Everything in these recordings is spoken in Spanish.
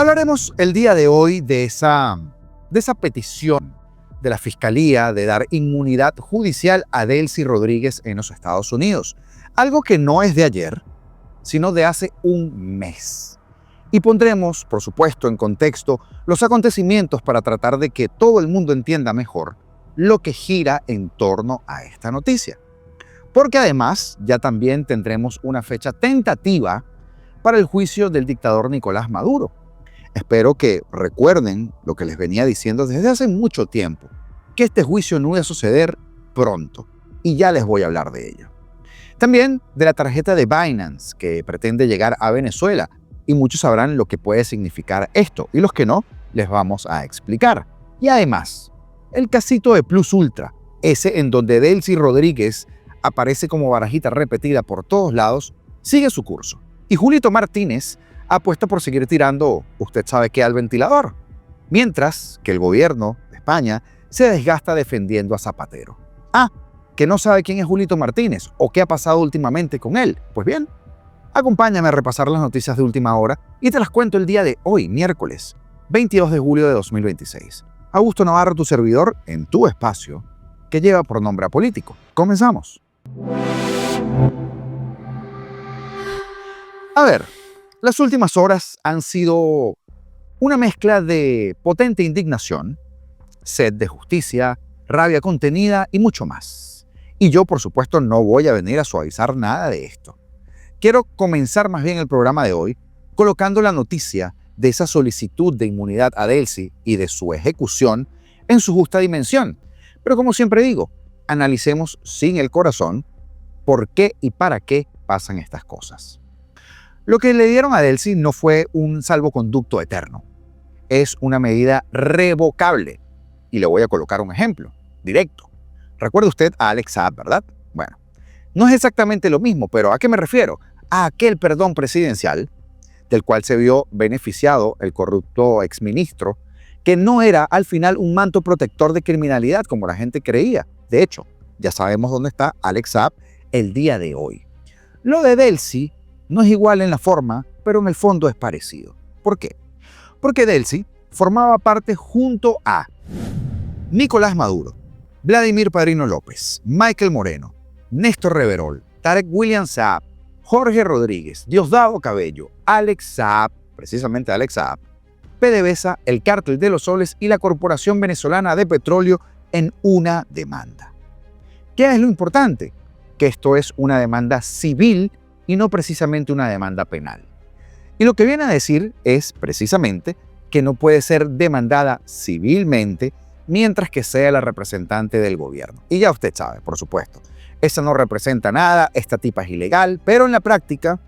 Hablaremos el día de hoy de esa petición de la Fiscalía de dar inmunidad judicial a Delcy Rodríguez en los Estados Unidos. Algo que no es de ayer, sino de hace un mes. Y pondremos, por supuesto, en contexto los acontecimientos para tratar de que todo el mundo entienda mejor lo que gira en torno a esta noticia. Porque además ya también tendremos una fecha tentativa para el juicio del dictador Nicolás Maduro. Espero que recuerden lo que les venía diciendo desde hace mucho tiempo, que este juicio no iba a suceder pronto, y ya les voy a hablar de ello. También de la tarjeta de Binance que pretende llegar a Venezuela, y muchos sabrán lo que puede significar esto, y los que no, les vamos a explicar. Y además, el casito de Plus Ultra, ese en donde Delcy Rodríguez aparece como barajita repetida por todos lados, sigue su curso. Y Julito Martínez apuesta por seguir tirando, usted sabe qué, al ventilador, mientras que el gobierno de España se desgasta defendiendo a Zapatero. ¿Que no sabe quién es Julito Martínez o qué ha pasado últimamente con él? Pues bien, acompáñame a repasar las noticias de última hora y te las cuento el día de hoy, miércoles 22 de julio de 2026. Augusto Navarro, tu servidor, en tu espacio, que lleva por nombre Apolítico. Comenzamos. A ver, las últimas horas han sido una mezcla de potente indignación, sed de justicia, rabia contenida y mucho más. Y yo, por supuesto, no voy a venir a suavizar nada de esto. Quiero comenzar más bien el programa de hoy colocando la noticia de esa solicitud de inmunidad a Delcy y de su ejecución en su justa dimensión. Pero como siempre digo, analicemos sin el corazón por qué y para qué pasan estas cosas. Lo que le dieron a Delcy no fue un salvoconducto eterno. Es una medida revocable. Y le voy a colocar un ejemplo directo. Recuerda usted a Alex Saab, ¿verdad? Bueno, no es exactamente lo mismo, pero ¿a qué me refiero? A aquel perdón presidencial del cual se vio beneficiado el corrupto exministro, que no era al final un manto protector de criminalidad como la gente creía. De hecho, ya sabemos dónde está Alex Saab el día de hoy. Lo de Delcy no es igual en la forma, pero en el fondo es parecido. ¿Por qué? Porque Delcy formaba parte junto a Nicolás Maduro, Vladimir Padrino López, Michael Moreno, Néstor Reverol, Tarek William Saab, Jorge Rodríguez, Diosdado Cabello, Alex Saab, precisamente Alex Saab, PDVSA, el Cártel de los Soles y la Corporación Venezolana de Petróleo en una demanda. ¿Qué es lo importante? Que esto es una demanda civil y no precisamente una demanda penal. Y lo que viene a decir es precisamente que no puede ser demandada civilmente mientras que sea la representante del gobierno. Y ya usted sabe, por supuesto, esa no representa nada, esta tipa es ilegal, pero en la práctica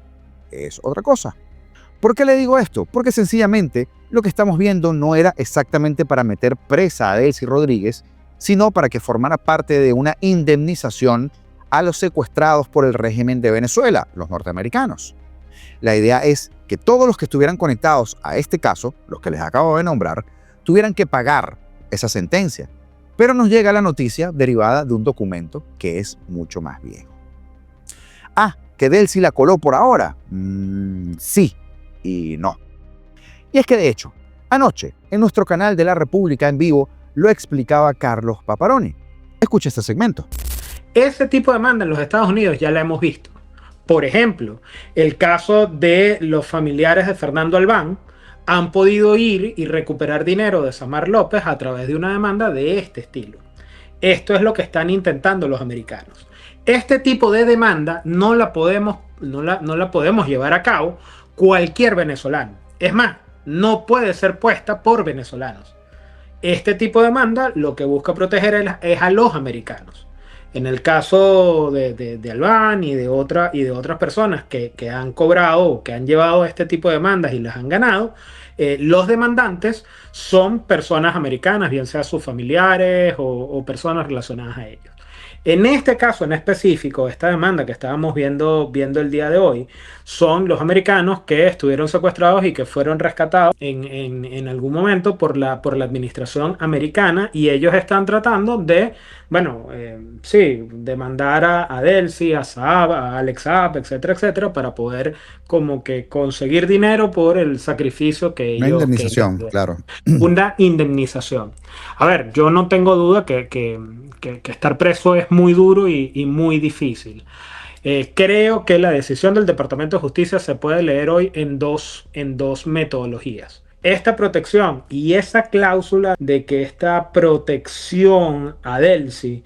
es otra cosa. ¿Por qué le digo esto? Porque sencillamente lo que estamos viendo no era exactamente para meter presa a Delcy Rodríguez, sino para que formara parte de una indemnización a los secuestrados por el régimen de Venezuela, los norteamericanos. La idea es que todos los que estuvieran conectados a este caso, los que les acabo de nombrar, tuvieran que pagar esa sentencia. Pero nos llega la noticia derivada de un documento que es mucho más viejo. ¿Que Delcy la coló por ahora? Sí y no. Y es que de hecho, anoche, en nuestro canal de La República en vivo, lo explicaba Carlos Paparoni. Escucha este segmento. Ese tipo de demanda en los Estados Unidos ya la hemos visto. Por ejemplo, el caso de los familiares de Fernando Albán han podido ir y recuperar dinero de Samar López a través de una demanda de este estilo. Esto es lo que están intentando los americanos. Este tipo de demanda no la podemos llevar a cabo cualquier venezolano. Es más, no puede ser puesta por venezolanos. Este tipo de demanda lo que busca proteger es a los americanos. En el caso de Albán y de otras personas que han cobrado o que han llevado este tipo de demandas y las han ganado, los demandantes son personas americanas, bien sea sus familiares o personas relacionadas a ellos. En este caso en específico, esta demanda que estábamos viendo el día de hoy, son los americanos que estuvieron secuestrados y que fueron rescatados en algún momento por la administración americana, y ellos están tratando de, demandar a Delcy, a Saab, a Alex Saab, etcétera, etcétera, para poder como que conseguir dinero por el sacrificio que Una ellos indemnización, querían. claro. Una indemnización. A ver, yo no tengo duda que estar preso es muy duro y muy difícil. Creo que la decisión del Departamento de Justicia se puede leer hoy en dos metodologías. Esta protección y esa cláusula de que esta protección a Delcy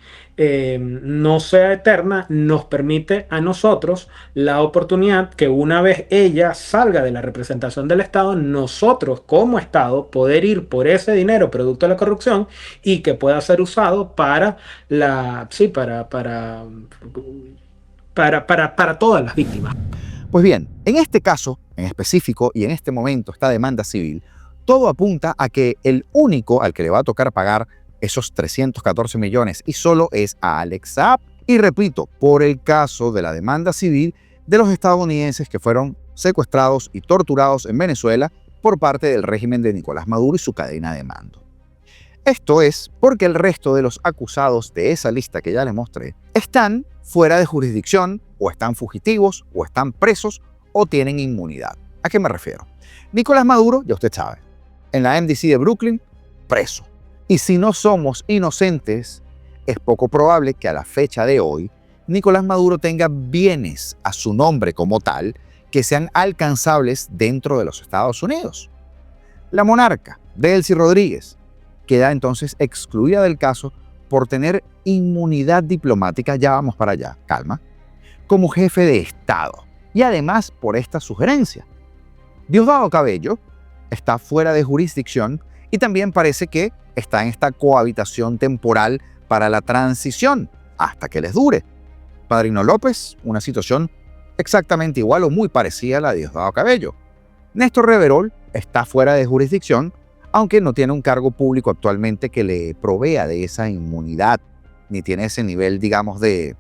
no sea eterna nos permite a nosotros la oportunidad que una vez ella salga de la representación del Estado, nosotros como Estado poder ir por ese dinero producto de la corrupción y que pueda ser usado para para todas las víctimas. Pues bien, en este caso en específico y en este momento, esta demanda civil, todo apunta a que el único al que le va a tocar pagar esos 314 millones y solo es a Alex Saab. Y repito, por el caso de la demanda civil de los estadounidenses que fueron secuestrados y torturados en Venezuela por parte del régimen de Nicolás Maduro y su cadena de mando. Esto es porque el resto de los acusados de esa lista que ya les mostré están fuera de jurisdicción, o están fugitivos, o están presos, o tienen inmunidad. ¿A qué me refiero? Nicolás Maduro, ya usted sabe, en la MDC de Brooklyn, preso. Y si no somos inocentes, es poco probable que a la fecha de hoy Nicolás Maduro tenga bienes a su nombre como tal que sean alcanzables dentro de los Estados Unidos. La monarca, Delcy Rodríguez, queda entonces excluida del caso por tener inmunidad diplomática, ya vamos para allá, calma, como jefe de Estado. Y además por esta sugerencia. Diosdado Cabello está fuera de jurisdicción y también parece que está en esta cohabitación temporal para la transición, hasta que les dure. Padrino López, una situación exactamente igual o muy parecida a la de Diosdado Cabello. Néstor Reverol está fuera de jurisdicción, aunque no tiene un cargo público actualmente que le provea de esa inmunidad, ni tiene ese nivel, digamos, de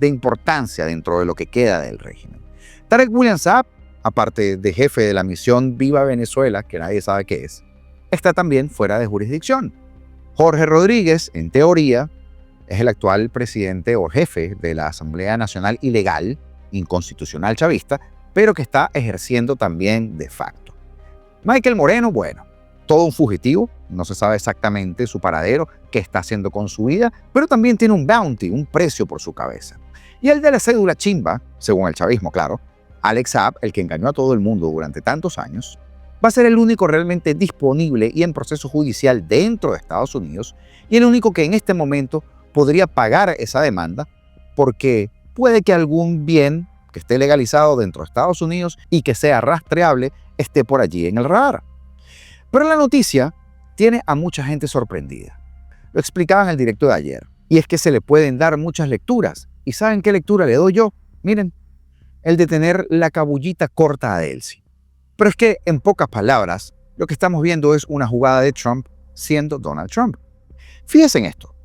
importancia dentro de lo que queda del régimen. Tarek William Saab, aparte de jefe de la misión Viva Venezuela, que nadie sabe qué es, está también fuera de jurisdicción. Jorge Rodríguez, en teoría, es el actual presidente o jefe de la Asamblea Nacional Ilegal, inconstitucional chavista, pero que está ejerciendo también de facto. Michael Moreno, bueno, todo un fugitivo, no se sabe exactamente su paradero, qué está haciendo con su vida, pero también tiene un bounty, un precio por su cabeza. Y el de la cédula chimba, según el chavismo, claro, Alex Saab, el que engañó a todo el mundo durante tantos años, va a ser el único realmente disponible y en proceso judicial dentro de Estados Unidos y el único que en este momento podría pagar esa demanda porque puede que algún bien que esté legalizado dentro de Estados Unidos y que sea rastreable esté por allí en el radar. Pero la noticia tiene a mucha gente sorprendida. Lo explicaba en el directo de ayer. Y es que se le pueden dar muchas lecturas. ¿Y saben qué lectura le doy yo? Miren, el de tener la cabullita corta a Delcy. Pero es que, en pocas palabras, lo que estamos viendo es una jugada de Trump siendo Donald Trump. Fíjense en esto.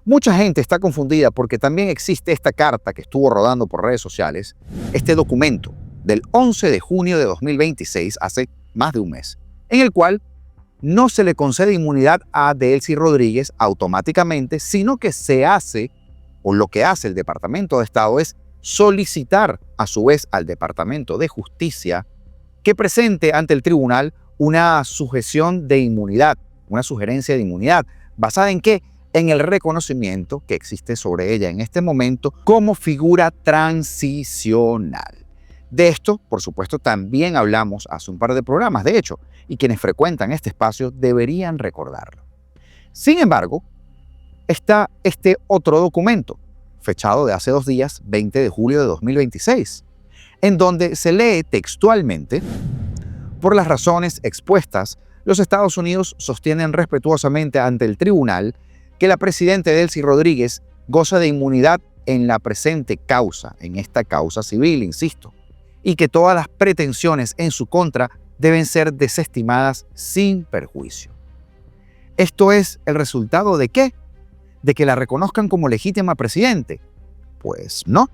Mucha gente está confundida porque también existe esta carta que estuvo rodando por redes sociales, este documento del 11 de junio de 2026, hace más de un mes, en el cual no se le concede inmunidad a Delcy Rodríguez automáticamente, sino que se hace, o lo que hace el Departamento de Estado es solicitar a su vez al Departamento de Justicia que presente ante el tribunal una sujeción de inmunidad, una sugerencia de inmunidad, ¿basada en qué? En el reconocimiento que existe sobre ella en este momento como figura transicional. De esto, por supuesto, también hablamos hace un par de programas, de hecho, y quienes frecuentan este espacio deberían recordarlo. Sin embargo, está este otro documento, fechado de hace 2 días, 20 de julio de 2026, en donde se lee textualmente: por las razones expuestas, los Estados Unidos sostienen respetuosamente ante el tribunal que la presidenta Delcy Rodríguez goza de inmunidad en la presente causa, en esta causa civil, insisto, y que todas las pretensiones en su contra deben ser desestimadas sin perjuicio. ¿Esto es el resultado de qué? ¿De que la reconozcan como legítima presidente? Pues no.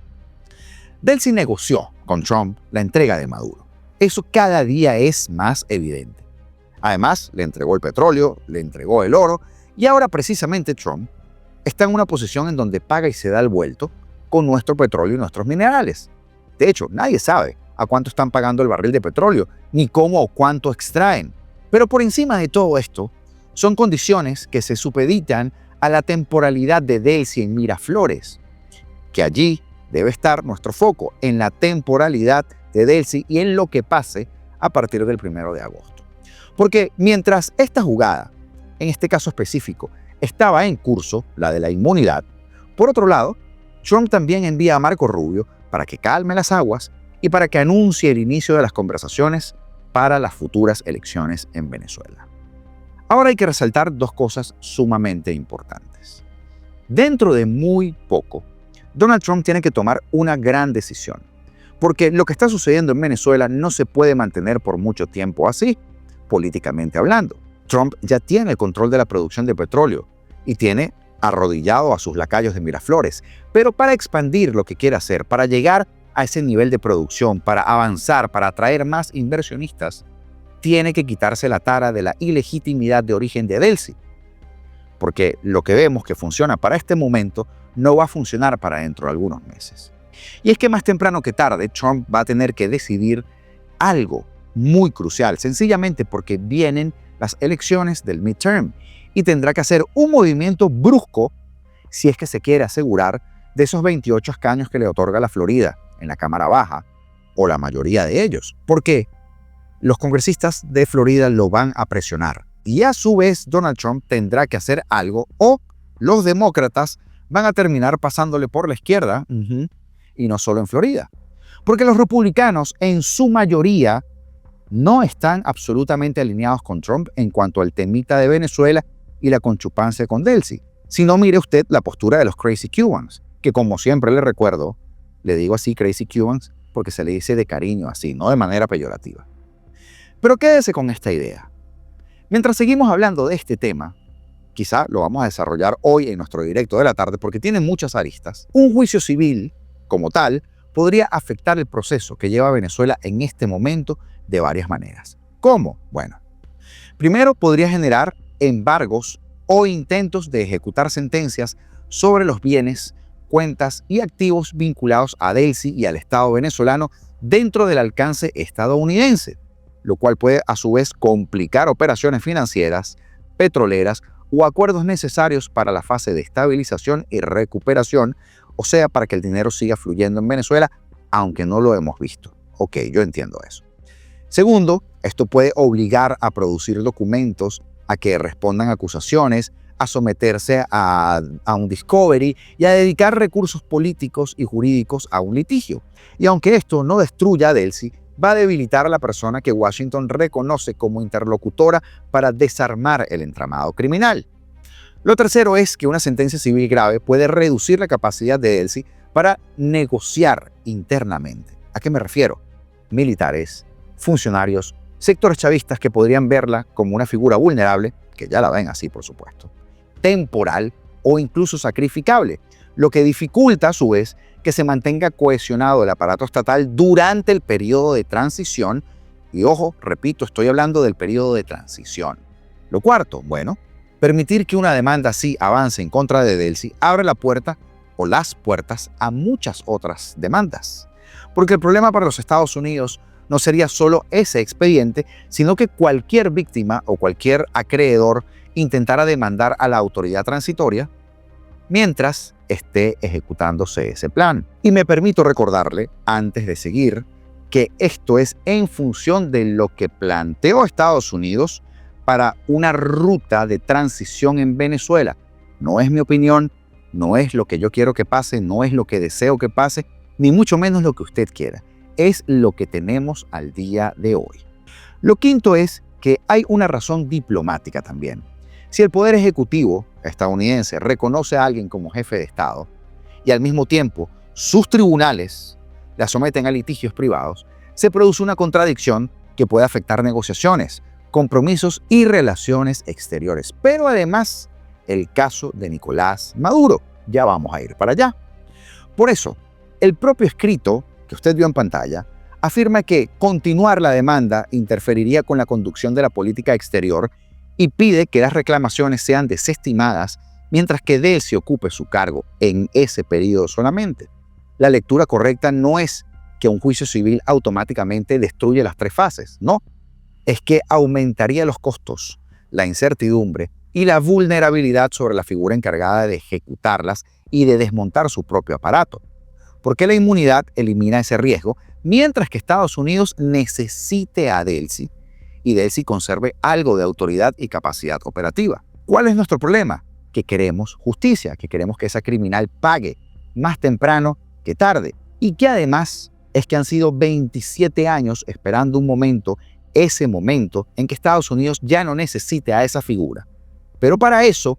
Delcy negoció con Trump la entrega de Maduro. Eso cada día es más evidente. Además, le entregó el petróleo, le entregó el oro, y ahora precisamente Trump está en una posición en donde paga y se da el vuelto con nuestro petróleo y nuestros minerales. De hecho, nadie sabe a cuánto están pagando el barril de petróleo, ni cómo o cuánto extraen. Pero por encima de todo esto, son condiciones que se supeditan a la temporalidad de Delcy en Miraflores, que allí debe estar nuestro foco, en la temporalidad de Delcy y en lo que pase a partir del 1 de agosto. Porque mientras esta jugada, en este caso específico, estaba en curso, la de la inmunidad, por otro lado, Trump también envía a Marco Rubio para que calme las aguas y para que anuncie el inicio de las conversaciones para las futuras elecciones en Venezuela. Ahora hay que resaltar dos cosas sumamente importantes. Dentro de muy poco, Donald Trump tiene que tomar una gran decisión, porque lo que está sucediendo en Venezuela no se puede mantener por mucho tiempo así, políticamente hablando. Trump ya tiene el control de la producción de petróleo y tiene arrodillado a sus lacayos de Miraflores, pero para expandir lo que quiere hacer, para llegar a ese nivel de producción, para avanzar, para atraer más inversionistas, tiene que quitarse la tara de la ilegitimidad de origen de Delcy, porque lo que vemos que funciona para este momento no va a funcionar para dentro de algunos meses. Y es que más temprano que tarde, Trump va a tener que decidir algo muy crucial, sencillamente porque vienen las elecciones del midterm y tendrá que hacer un movimiento brusco si es que se quiere asegurar de esos 28 escaños que le otorga la Florida en la Cámara Baja, o la mayoría de ellos, porque los congresistas de Florida lo van a presionar. Y a su vez, Donald Trump tendrá que hacer algo o los demócratas van a terminar pasándole por la izquierda, y no solo en Florida. Porque los republicanos, en su mayoría, no están absolutamente alineados con Trump en cuanto al temita de Venezuela y la conchupancia con Delcy. Si no, mire usted la postura de los Crazy Cubans, que como siempre le recuerdo, le digo así Crazy Cubans porque se le dice de cariño así, no de manera peyorativa. Pero quédese con esta idea. Mientras seguimos hablando de este tema, quizá lo vamos a desarrollar hoy en nuestro directo de la tarde porque tiene muchas aristas. Un juicio civil, como tal, podría afectar el proceso que lleva Venezuela en este momento de varias maneras. ¿Cómo? Bueno, primero podría generar embargos o intentos de ejecutar sentencias sobre los bienes, cuentas y activos vinculados a Delcy y al Estado venezolano dentro del alcance estadounidense, lo cual puede a su vez complicar operaciones financieras, petroleras o acuerdos necesarios para la fase de estabilización y recuperación, o sea, para que el dinero siga fluyendo en Venezuela, aunque no lo hemos visto. Ok, yo entiendo eso. Segundo, esto puede obligar a producir documentos, a que respondan acusaciones, a someterse a un discovery y a dedicar recursos políticos y jurídicos a un litigio. Y aunque esto no destruya a Delcy, va a debilitar a la persona que Washington reconoce como interlocutora para desarmar el entramado criminal. Lo tercero es que una sentencia civil grave puede reducir la capacidad de Delcy para negociar internamente. ¿A qué me refiero? Militares, funcionarios, sectores chavistas que podrían verla como una figura vulnerable, que ya la ven así por supuesto, temporal o incluso sacrificable, lo que dificulta a su vez que se mantenga cohesionado el aparato estatal durante el periodo de transición. Y ojo, repito, estoy hablando del periodo de transición. Lo cuarto, bueno, permitir que una demanda así avance en contra de Delcy abre la puerta o las puertas a muchas otras demandas. Porque el problema para los Estados Unidos no sería solo ese expediente, sino que cualquier víctima o cualquier acreedor intentara demandar a la autoridad transitoria mientras esté ejecutándose ese plan. Y me permito recordarle, antes de seguir, que esto es en función de lo que planteó Estados Unidos para una ruta de transición en Venezuela. No es mi opinión, no es lo que yo quiero que pase, no es lo que deseo que pase, ni mucho menos lo que usted quiera. Es lo que tenemos al día de hoy. Lo quinto es que hay una razón diplomática también. Si el Poder Ejecutivo estadounidense reconoce a alguien como jefe de Estado y al mismo tiempo sus tribunales la someten a litigios privados, se produce una contradicción que puede afectar negociaciones, compromisos y relaciones exteriores. Pero además, el caso de Nicolás Maduro. Ya vamos a ir para allá. Por eso, el propio escrito que usted vio en pantalla afirma que continuar la demanda interferiría con la conducción de la política exterior y pide que las reclamaciones sean desestimadas mientras que Delcy ocupe su cargo en ese periodo solamente. La lectura correcta no es que un juicio civil automáticamente destruye las tres fases. No, es que aumentaría los costos, la incertidumbre y la vulnerabilidad sobre la figura encargada de ejecutarlas y de desmontar su propio aparato. Porque la inmunidad elimina ese riesgo, mientras que Estados Unidos necesite a Delcy y Delcy conserve algo de autoridad y capacidad operativa. ¿Cuál es nuestro problema? Que queremos justicia, que queremos que esa criminal pague más temprano que tarde. Y que además es que han sido 27 años esperando un momento, ese momento en que Estados Unidos ya no necesite a esa figura. Pero para eso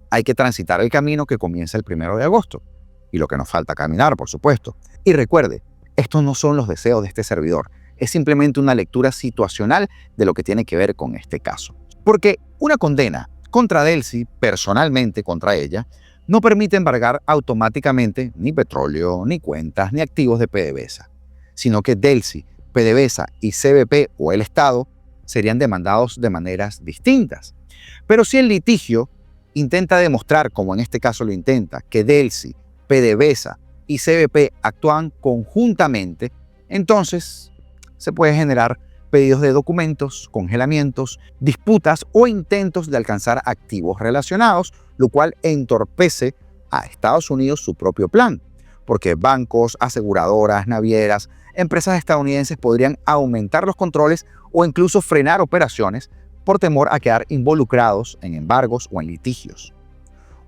hay que transitar el camino que comienza el 1 de agosto. Y lo que nos falta caminar, por supuesto. Y recuerde, estos no son los deseos de este servidor. Es simplemente una lectura situacional de lo que tiene que ver con este caso. Porque una condena contra Delcy, personalmente contra ella, no permite embargar automáticamente ni petróleo, ni cuentas, ni activos de PDVSA, sino que Delcy, PDVSA y CBP o el Estado serían demandados de maneras distintas. Pero si el litigio intenta demostrar, como en este caso lo intenta, que Delcy, PDVSA y CBP actúan conjuntamente, entonces se puede generar pedidos de documentos, congelamientos, disputas o intentos de alcanzar activos relacionados, lo cual entorpece a Estados Unidos su propio plan, porque bancos, aseguradoras, navieras, empresas estadounidenses podrían aumentar los controles o incluso frenar operaciones por temor a quedar involucrados en embargos o en litigios.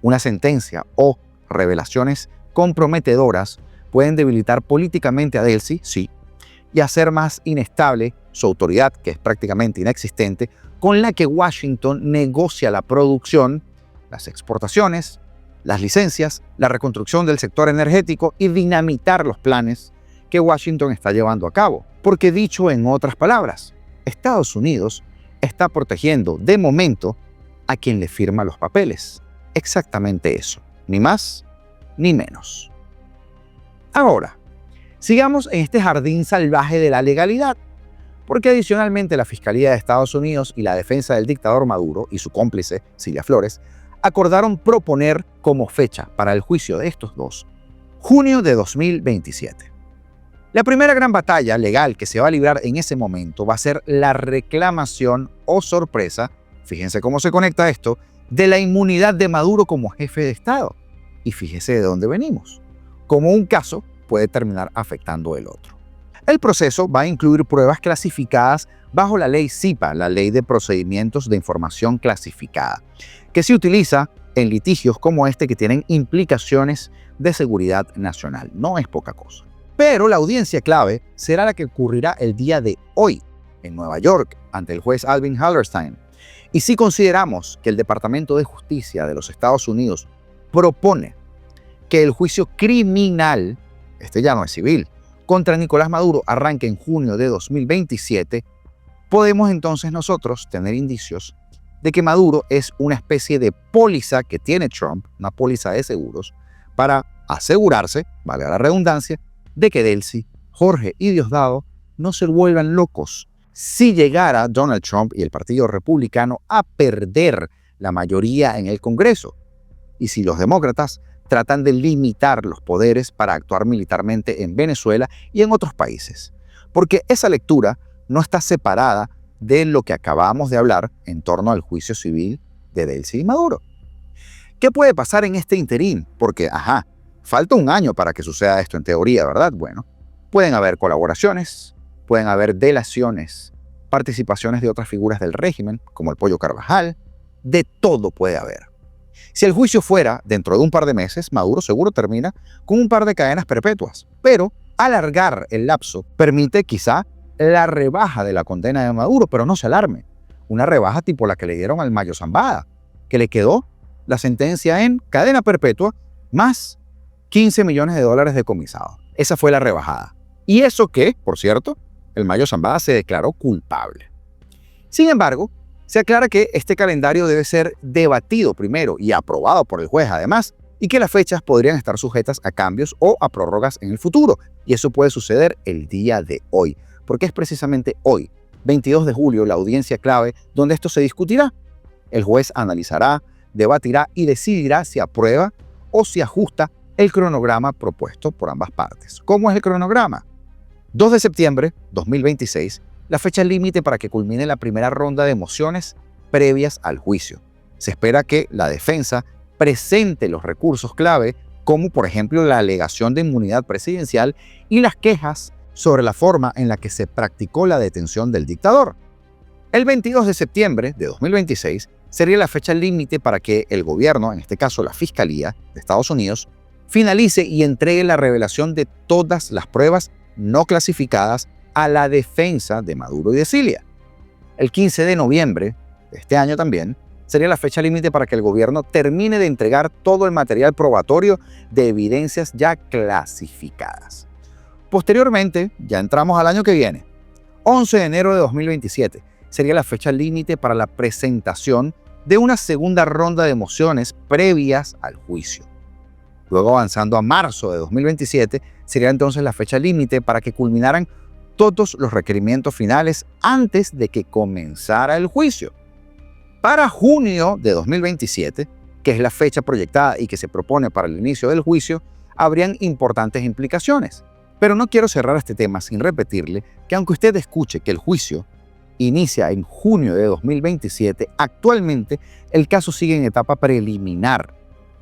Una sentencia o revelaciones comprometedoras pueden debilitar políticamente a Delcy, sí, y hacer más inestable su autoridad, que es prácticamente inexistente, con la que Washington negocia la producción, las exportaciones, las licencias, la reconstrucción del sector energético y dinamitar los planes que Washington está llevando a cabo. Porque dicho en otras palabras, Estados Unidos está protegiendo de momento a quien le firma los papeles. Exactamente eso, ni más ni menos. Ahora, sigamos en este jardín salvaje de la legalidad, porque adicionalmente la Fiscalía de Estados Unidos y la defensa del dictador Maduro y su cómplice, Cilia Flores, acordaron proponer como fecha para el juicio de estos dos, junio de 2027. La primera gran batalla legal que se va a librar en ese momento va a ser la reclamación o sorpresa, fíjense cómo se conecta esto, de la inmunidad de Maduro como jefe de Estado. Y fíjese de dónde venimos. Como un caso puede terminar afectando el otro. El proceso va a incluir pruebas clasificadas bajo la ley CIPA, la Ley de Procedimientos de Información Clasificada, que se utiliza en litigios como este que tienen implicaciones de seguridad nacional. No es poca cosa. Pero la audiencia clave será la que ocurrirá el día de hoy, en Nueva York, ante el juez Alvin Hallerstein. Y si consideramos que el Departamento de Justicia de los Estados Unidos propone que el juicio criminal, este ya no es civil, contra Nicolás Maduro arranque en junio de 2027, podemos entonces nosotros tener indicios de que Maduro es una especie de póliza que tiene Trump, una póliza de seguros, para asegurarse, valga la redundancia, de que Delcy, Jorge y Diosdado no se vuelvan locos si llegara Donald Trump y el Partido Republicano a perder la mayoría en el Congreso, y si los demócratas tratan de limitar los poderes para actuar militarmente en Venezuela y en otros países. Porque esa lectura no está separada de lo que acabamos de hablar en torno al juicio civil de Delcy y Maduro. ¿Qué puede pasar en este interín? Porque, falta un año para que suceda esto en teoría, ¿verdad? Bueno, pueden haber colaboraciones, pueden haber delaciones, participaciones de otras figuras del régimen, como el Pollo Carvajal, de todo puede haber. Si el juicio fuera dentro de un par de meses, Maduro seguro termina con un par de cadenas perpetuas, pero alargar el lapso permite quizá la rebaja de la condena de Maduro, pero no se alarme. Una rebaja tipo la que le dieron al Mayo Zambada, que le quedó la sentencia en cadena perpetua más $15 millones decomisados. Esa fue la rebajada. Y eso que, por cierto, el Mayo Zambada se declaró culpable. Sin embargo, se aclara que este calendario debe ser debatido primero y aprobado por el juez además, y que las fechas podrían estar sujetas a cambios o a prórrogas en el futuro. Y eso puede suceder el día de hoy, porque es precisamente hoy, 22 de julio, la audiencia clave donde esto se discutirá. El juez analizará, debatirá y decidirá si aprueba o si ajusta el cronograma propuesto por ambas partes. ¿Cómo es el cronograma? 2 de septiembre de 2026, la fecha límite para que culmine la primera ronda de mociones previas al juicio. Se espera que la defensa presente los recursos clave, como por ejemplo la alegación de inmunidad presidencial y las quejas sobre la forma en la que se practicó la detención del dictador. El 22 de septiembre de 2026 sería la fecha límite para que el gobierno, en este caso la Fiscalía de Estados Unidos, finalice y entregue la revelación de todas las pruebas no clasificadas a la defensa de Maduro y de Cilia. El 15 de noviembre de este año también sería la fecha límite para que el gobierno termine de entregar todo el material probatorio de evidencias ya clasificadas. Posteriormente, ya entramos al año que viene, 11 de enero de 2027, sería la fecha límite para la presentación de una segunda ronda de mociones previas al juicio. Luego, avanzando a marzo de 2027, sería entonces la fecha límite para que culminaran todos los requerimientos finales antes de que comenzara el juicio. Para junio de 2027, que es la fecha proyectada y que se propone para el inicio del juicio, habrían importantes implicaciones. Pero no quiero cerrar este tema sin repetirle que aunque usted escuche que el juicio inicia en junio de 2027, actualmente el caso sigue en etapa preliminar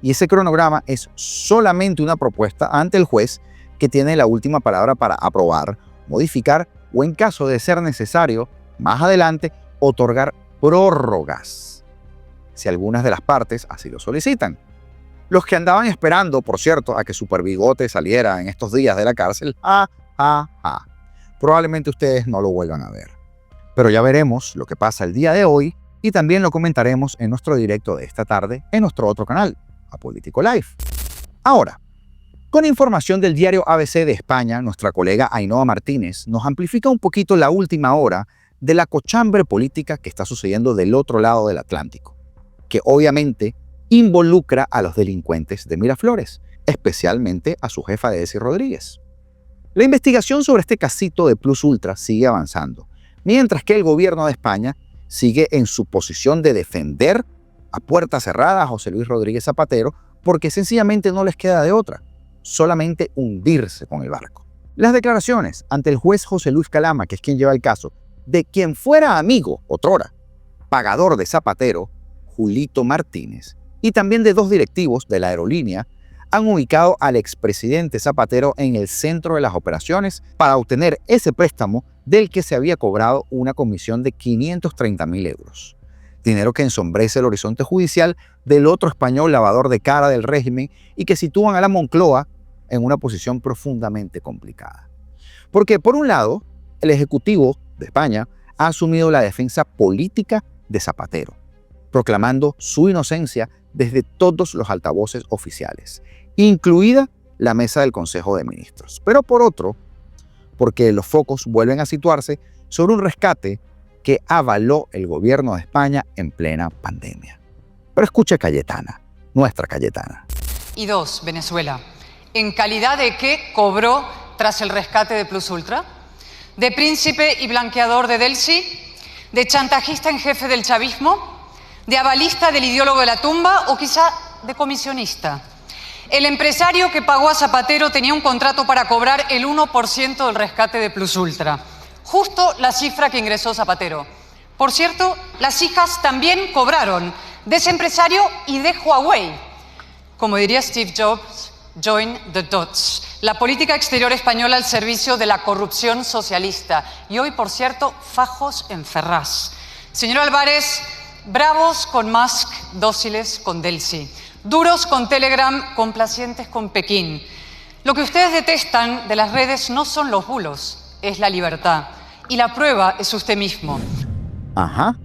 y ese cronograma es solamente una propuesta ante el juez que tiene la última palabra para aprobar, modificar o, en caso de ser necesario, más adelante, otorgar prórrogas, si algunas de las partes así lo solicitan. Los que andaban esperando, por cierto, a que Superbigote saliera en estos días de la cárcel, probablemente ustedes no lo vuelvan a ver. Pero ya veremos lo que pasa el día de hoy y también lo comentaremos en nuestro directo de esta tarde en nuestro otro canal, Apolítico Live. Ahora, con información del diario ABC de España, nuestra colega Ainhoa Martínez nos amplifica un poquito la última hora de la cochambre política que está sucediendo del otro lado del Atlántico, que obviamente involucra a los delincuentes de Miraflores, especialmente a su jefa Delcy Rodríguez. La investigación sobre este casito de Plus Ultra sigue avanzando, mientras que el gobierno de España sigue en su posición de defender a puerta cerrada a José Luis Rodríguez Zapatero porque sencillamente no les queda de otra, solamente hundirse con el barco. Las declaraciones ante el juez José Luis Calama, que es quien lleva el caso, de quien fuera amigo, otrora, pagador de Zapatero, Julito Martínez, y también de dos directivos de la aerolínea, han ubicado al expresidente Zapatero en el centro de las operaciones para obtener ese préstamo del que se había cobrado una comisión de 530.000 euros. Dinero que ensombrece el horizonte judicial del otro español lavador de cara del régimen y que sitúan a la Moncloa en una posición profundamente complicada. Porque, por un lado, el Ejecutivo de España ha asumido la defensa política de Zapatero, proclamando su inocencia desde todos los altavoces oficiales, incluida la mesa del Consejo de Ministros. Pero por otro, porque los focos vuelven a situarse sobre un rescate que avaló el gobierno de España en plena pandemia. Pero escuche Cayetana, nuestra Cayetana. Y dos, Venezuela. ¿En calidad de qué cobró tras el rescate de Plus Ultra? ¿De príncipe y blanqueador de Delcy? ¿De chantajista en jefe del chavismo? ¿De avalista del ideólogo de la tumba o quizá de comisionista? El empresario que pagó a Zapatero tenía un contrato para cobrar el 1% del rescate de Plus Ultra, justo la cifra que ingresó Zapatero. Por cierto, las hijas también cobraron de ese empresario y de Huawei. Como diría Steve Jobs, join the dots. La política exterior española al servicio de la corrupción socialista. Y hoy, por cierto, fajos en Ferraz. Señor Álvarez, bravos con Musk, dóciles con Delcy. Duros con Telegram, complacientes con Pekín. Lo que ustedes detestan de las redes no son los bulos, es la libertad. Y la prueba es usted mismo. Ajá.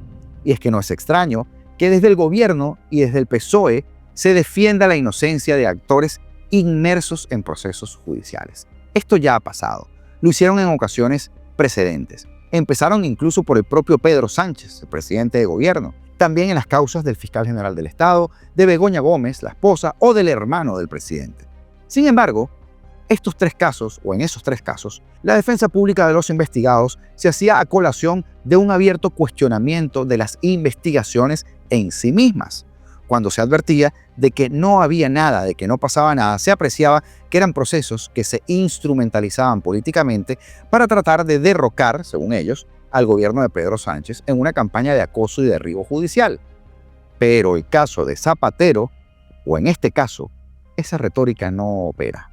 Y es que no es extraño que desde el gobierno y desde el PSOE se defienda la inocencia de actores inmersos en procesos judiciales. Esto ya ha pasado. Lo hicieron en ocasiones precedentes. Empezaron incluso por el propio Pedro Sánchez, el presidente de gobierno. También en las causas del fiscal general del Estado, de Begoña Gómez, la esposa, o del hermano del presidente. Sin embargo, en esos tres casos, la defensa pública de los investigados se hacía a colación de un abierto cuestionamiento de las investigaciones en sí mismas, Cuando se advertía de que no había nada, de que no pasaba nada, se apreciaba que eran procesos que se instrumentalizaban políticamente para tratar de derrocar, según ellos, al gobierno de Pedro Sánchez en una campaña de acoso y derribo judicial. Pero el caso de Zapatero, o en este caso, esa retórica no opera.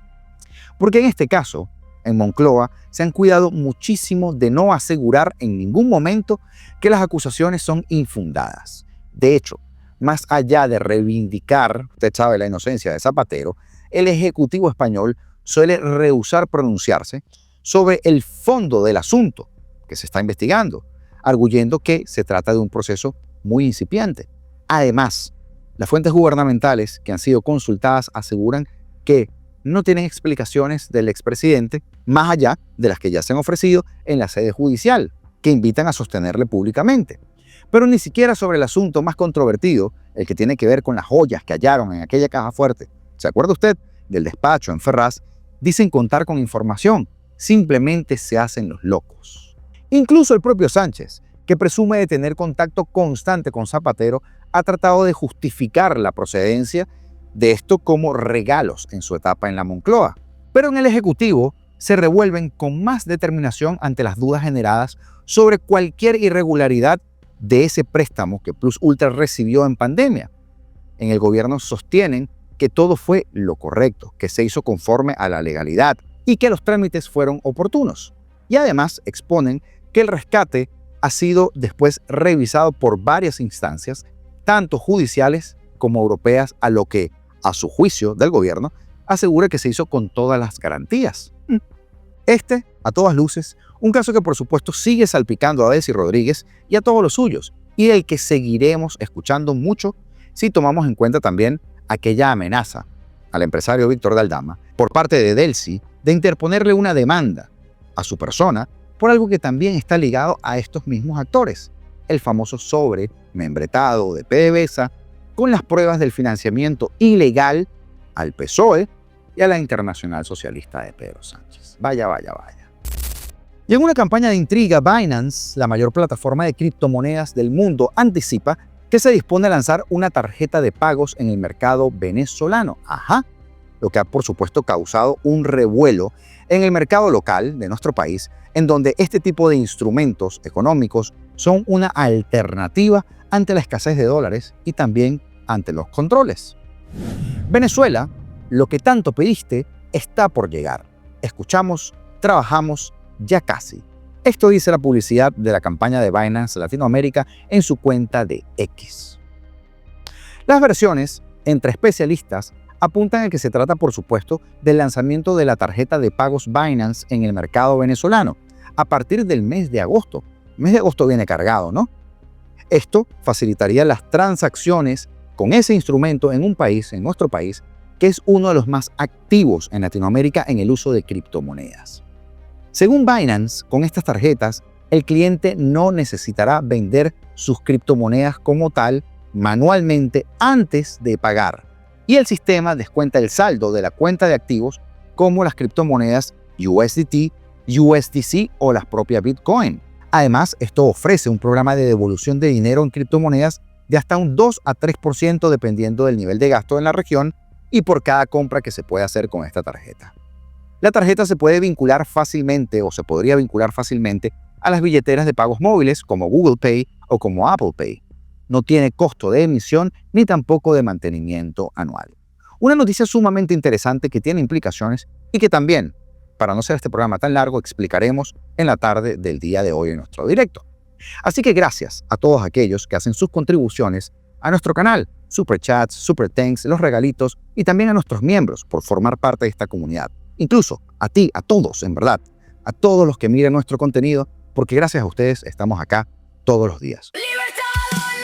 Porque en este caso, en Moncloa, se han cuidado muchísimo de no asegurar en ningún momento que las acusaciones son infundadas. De hecho, más allá de reivindicar, usted sabe, la inocencia de Zapatero, el Ejecutivo español suele rehusar pronunciarse sobre el fondo del asunto que se está investigando, arguyendo que se trata de un proceso muy incipiente. Además, las fuentes gubernamentales que han sido consultadas aseguran que no tienen explicaciones del expresidente más allá de las que ya se han ofrecido en la sede judicial, que invitan a sostenerle públicamente. Pero ni siquiera sobre el asunto más controvertido, el que tiene que ver con las joyas que hallaron en aquella caja fuerte, ¿se acuerda usted del despacho en Ferraz? Dicen contar con información, simplemente se hacen los locos. Incluso el propio Sánchez, que presume de tener contacto constante con Zapatero, ha tratado de justificar la procedencia de esto como regalos en su etapa en la Moncloa. Pero en el Ejecutivo se revuelven con más determinación ante las dudas generadas sobre cualquier irregularidad de ese préstamo que Plus Ultra recibió en pandemia. En el gobierno sostienen que todo fue lo correcto, que se hizo conforme a la legalidad y que los trámites fueron oportunos. Y además exponen que el rescate ha sido después revisado por varias instancias, tanto judiciales como europeas, a lo que, a su juicio del gobierno, asegura que se hizo con todas las garantías. A todas luces, un caso que por supuesto sigue salpicando a Delcy Rodríguez y a todos los suyos, y del que seguiremos escuchando mucho si tomamos en cuenta también aquella amenaza al empresario Víctor de Aldama por parte de Delcy de interponerle una demanda a su persona por algo que también está ligado a estos mismos actores, el famoso sobre membretado de PDVSA con las pruebas del financiamiento ilegal al PSOE y a la Internacional Socialista de Pedro Sánchez. Vaya. Y en una campaña de intriga, Binance, la mayor plataforma de criptomonedas del mundo, anticipa que se dispone a lanzar una tarjeta de pagos en el mercado venezolano. Lo que ha por supuesto causado un revuelo en el mercado local de nuestro país, en donde este tipo de instrumentos económicos son una alternativa ante la escasez de dólares y también ante los controles. Venezuela, lo que tanto pediste está por llegar. Escuchamos, trabajamos, ya casi. Esto dice la publicidad de la campaña de Binance Latinoamérica en su cuenta de X. Las versiones entre especialistas apuntan a que se trata, por supuesto, del lanzamiento de la tarjeta de pagos Binance en el mercado venezolano a partir del mes de agosto. El mes de agosto viene cargado, ¿no? Esto facilitaría las transacciones con ese instrumento en un país, en nuestro país, que es uno de los más activos en Latinoamérica en el uso de criptomonedas. Según Binance, con estas tarjetas, el cliente no necesitará vender sus criptomonedas como tal manualmente antes de pagar, y el sistema descuenta el saldo de la cuenta de activos como las criptomonedas USDT, USDC o las propias Bitcoin. Además, esto ofrece un programa de devolución de dinero en criptomonedas de hasta un 2 a 3% dependiendo del nivel de gasto en la región y por cada compra que se puede hacer con esta tarjeta. La tarjeta se puede vincular fácilmente o se podría vincular fácilmente a las billeteras de pagos móviles como Google Pay o como Apple Pay. No tiene costo de emisión ni tampoco de mantenimiento anual. Una noticia sumamente interesante que tiene implicaciones y que también, para no ser este programa tan largo, explicaremos en la tarde del día de hoy en nuestro directo. Así que gracias a todos aquellos que hacen sus contribuciones a nuestro canal, Superchats, Super Thanks, los regalitos y también a nuestros miembros por formar parte de esta comunidad. Incluso a ti, a todos, en verdad, a todos los que miran nuestro contenido, porque gracias a ustedes estamos acá todos los días. ¡Libertad!